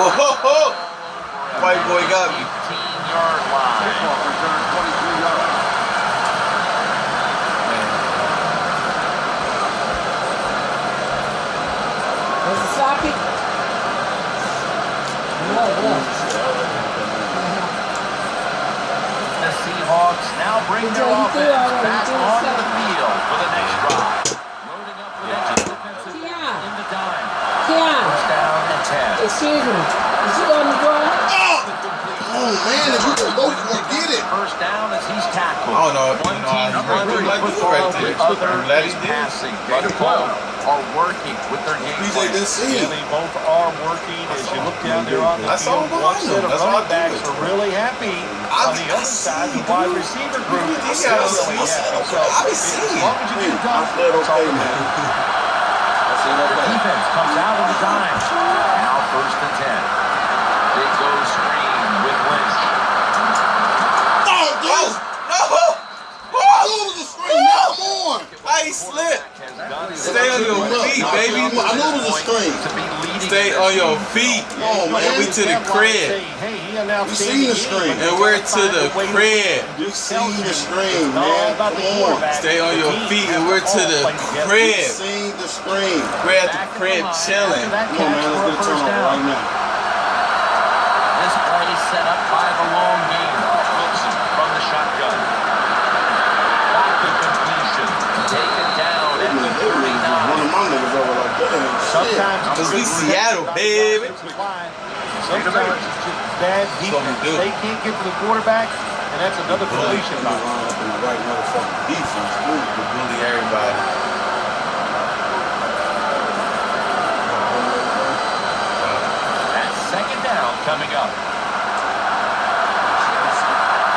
Oh, white boy got me. 18-yard line. Kickoff return 23 yards. Was it sloppy? No, it was. The Seahawks now bring their offense back onto the field for the next drive. Loading up with extra defensive in the dime. Keon, First down and 10. excuse me. Is he on the ground? Oh, man, if you can go for it, get it. First down as he's tackled. I don't know. One team running the football, the other is passing. But both are working with their game BJ plan. didn't see Yeah, it. they both are working. As you look down there on the I saw field, him one behind set them. of That's why I running do backs it. are really happy. On the other side, the wide receiver group He is got really us. happy. So, I be as seeing. long as you get it I done, said that's all okay, that man. matters. I said The okay. defense comes out in the dime. Now first and 10. They go screen with Lynch. Oh, dude. No! It was a screen. Come on. How he slipped? Has done his Stay on your feet, baby. I knew it was a screen. to be leading Stay on your feet. Oh, man. And we to the crib. Hey, he announced We seen the screen. And we're to the crib. You seen the screen, man. Come on. Stay on your feet and we're to the You crib. seen the screen. We're at the crib chilling. Come on, man. Let's get a turnover right now. This play set up by the long game. Wilson from the shotgun. Off the completion. Taken down at the 39. One of my niggas over like that. Sometimes Cause we Seattle, baby. Sometimes it's just bad That's what we defense. do. They can't get to the quarterback, and that's another completion. Line up in the right motherfucking defense. We bully everybody. That's second down coming up.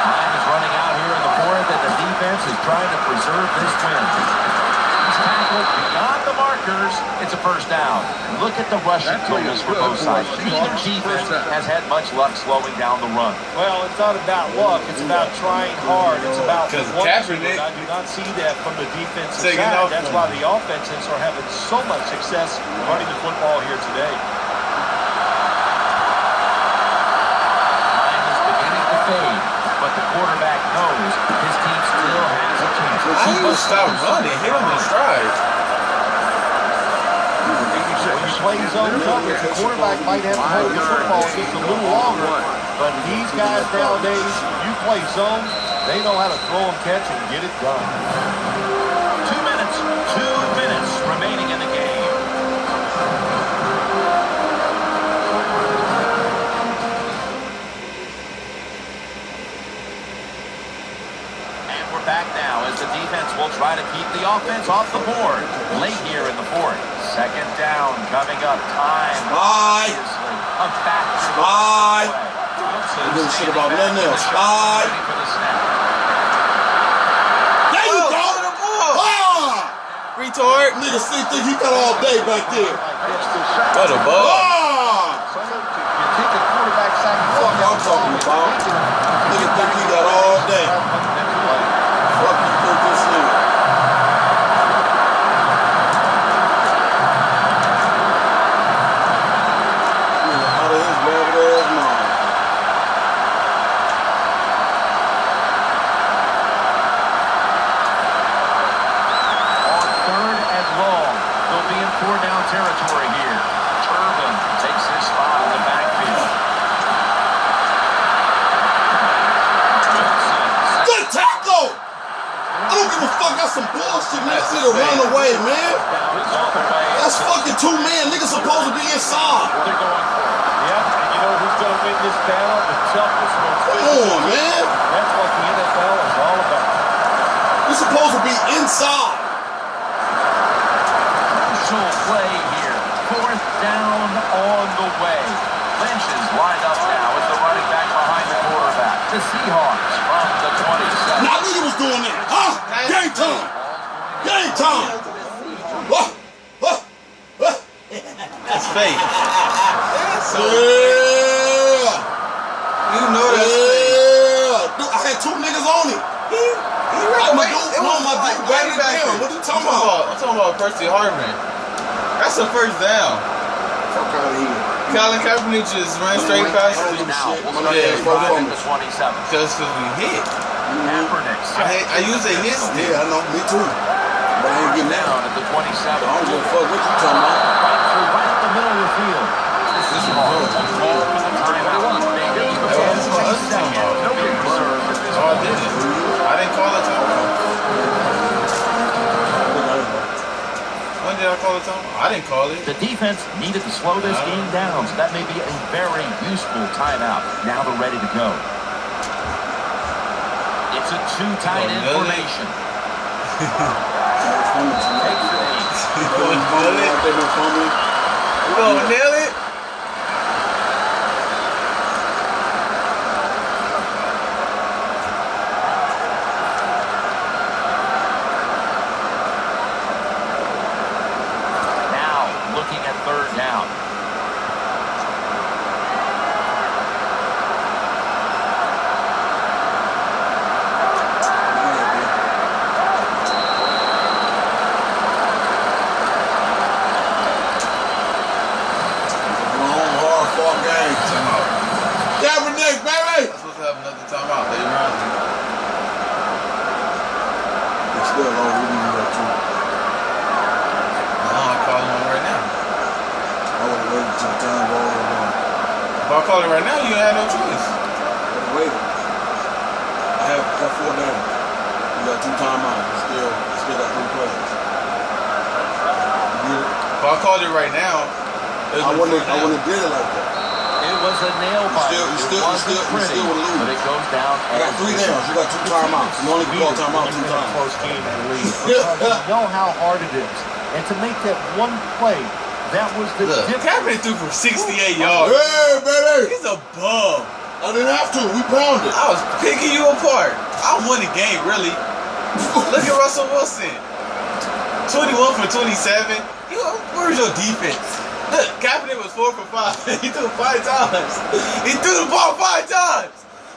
Time is running out here in the fourth, and the defense is trying to preserve this win. He's tackled beyond the markers. It's a first down. Look at the rushing totals for both sides. Neither defense has had much luck slowing down the run. Well, it's not about luck. It's about trying hard. It's about Because what you Kaepernick do. I do not see that from the defensive taking side. off That's from why the offenses are having so much success running the football here today. Time is beginning to fade, but the quarterback knows his team still has a chance. How you gonna stop running? Hit him in stride. When you play zone coverage, the quarterback might have to hold the football just a little longer. But these guys nowadays, you play zone, they know how to throw and catch and get it done. 2 minutes remaining in the game. And we're back now as the defense will try to keep the offense off the board late here in the fourth. Second down coming up. Time. Bye. Obviously a factor. Bye. Wilson You give a shit standing about back nothing in the else. shot, Bye. ready for the snap. There you go. Ah! Retard. Nigga think he got all day back there. What a ball. Ah! You take a quarterback sack, Fuck I'm talking about. Nigga think he got all day. Fuck you think this is? Out of his rabbit ass mind. On third and long, they'll be in 4-down territory here. Turbin takes his spot in the backfield. Wilson. Good tackle! I don't give a fuck. That's some bullshit, man. That nigga run away, man. Is on the way. That's fucking two men. Niggas supposed to be inside. They're going for it. Yep, and you know who's going to win this battle? The toughest one. Come on, man. That's what the NFL is all about. You're supposed to be inside. Crucial play here. Fourth down on the way. Lynch is lined up now as the running back behind the quarterback. The Seahawks from the 27. Now, I knew you was doing that. Huh? Game time. Game time. What? What? What? That's fake. Yeah. You know that's fake. Yeah. Dude, I had two niggas on it. He I'm a dude. No, my dude ran it down. What you talking about? I'm talking about Percy Harvin. That's a first down. Fuck out of here. You Colin Kaepernick just ran straight past First him. now. We'll start Yeah, this drive at the 27. Because we hit. Kaepernick. I use a hit stick. Yeah, I know. Me too. But I ain't getting that. Down at the 27. I don't give a fuck what you talking about. Right up the middle of the field. This is hard. Call for the timeout. Maybe even 10 seconds. No big reserve at this Oh, I point. didn't. I didn't call a timeout. When did I call a timeout? I didn't call it. The defense needed to slow this game down, so that may be a very useful timeout. Now they're ready to go. It's a two tight end formation. Takes the knee. You gonna nail it? Now looking at third down. Long, hard fought game. Timeout. Kaepernick, baby! I'm supposed to have another timeout. They run me. It's still low. We need that too. No, I'm calling one right now. I would have waited till the time ball was on. If I call it right now, you have no choice. Wait. I have 4 down. You got 2 timeouts. You still got 3 plays. You get it? If I called it right now, it I was wouldn't have did it like that. It was a nail biter. You still pretty, would lose. but it goes down. I got 3 downs. You got 2 timeouts. You only can call timeout 2 times. Close game in the league. Because you know how hard it is. And to make that one play, that was the Look, difference. Kaepernick threw for 68 yards. Hey, baby! He's a bum. I didn't have to. We pounded. I was picking you apart. I won the game, really. Look at Russell Wilson. 21 for 27. Where's your defense? Look, Kaepernick was 4 for 5. He threw 5 times. He threw the ball 5 times.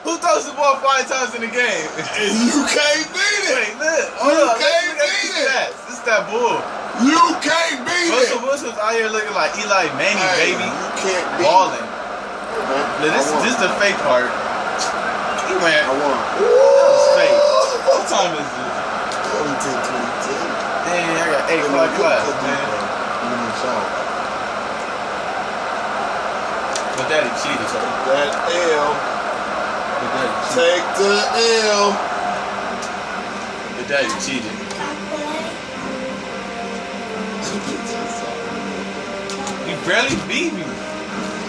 Who throws the ball 5 times in the game? And you can't beat it. Wait, look. Hold on. can't Let's look at beat these it. stats. This is that bull. You can't beat Russell it. Wilson's out here looking like Eli Manning, Hey, baby. You can't beat Balling. it. Look, this is the fake part. He ran. I won. That was fake. What time is this? 17-22. Dang, I got 8 o'clock class, man. But daddy cheated. That L. But daddy cheated. Take the L. But daddy cheated. You barely beat me.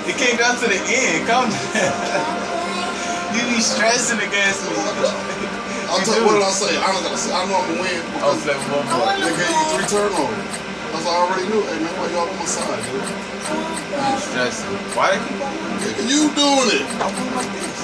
It came down to the end. Calm down. You be stressing against me. I'll tell you what I say. I know I'm gonna win I'll because flip one more. they gave you 3 turnovers. That's all I already knew. Hey man, why y'all on my side, dude? You stressing. Why they keep on? You doing it? I went like this.